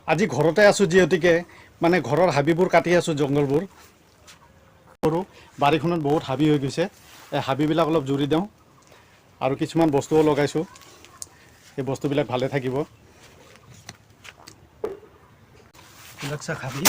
আজি ঘৰতে আছোঁ যিহেতুকে মানে ঘৰৰ হাবিবোৰ কাটি আছোঁ জংঘলবোৰ কৰোঁ বাৰীখনত বহুত হাবি হৈ গৈছে এই হাবিবিলাক অলপ জুৰি দিওঁ আৰু কিছুমান বস্তুও লগাইছোঁ এই বস্তুবিলাক ভালে থাকিব এইবিলাক চাওক হাবি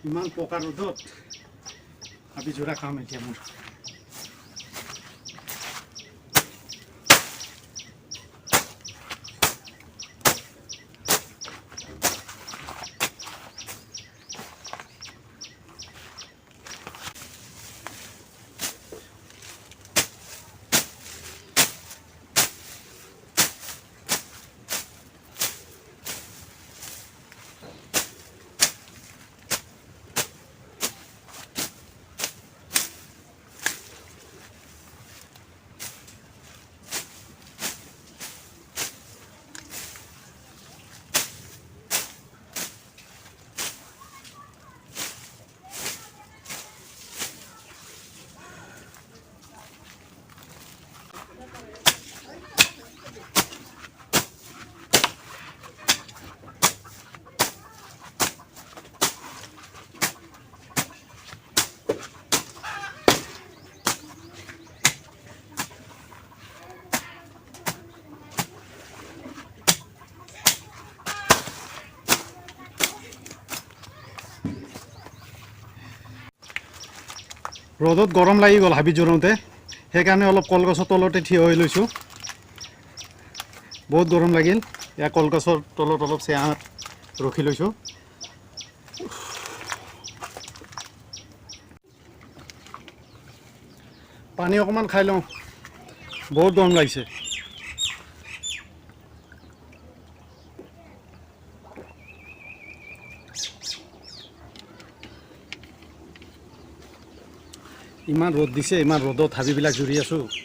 ইমান পকা ৰ'দত হাবি জোৰা কাম এতিয়া মোৰ ৰ'দত গৰম লাগি গ'ল হাবি জোৰোতে সেইকাৰণে অলপ কলগছৰ তলতে থিয় হৈ লৈছোঁ বহুত গৰম লাগিল ইয়াৰ কলগছৰ তলত অলপ ছাঁত ৰখি লৈছোঁ পানী অকণমান খাই লওঁ বহুত গৰম লাগিছে ইমান ৰ'দ দিছে ইমান ৰ'দত হাবিবিলাক জুৰি আছোঁ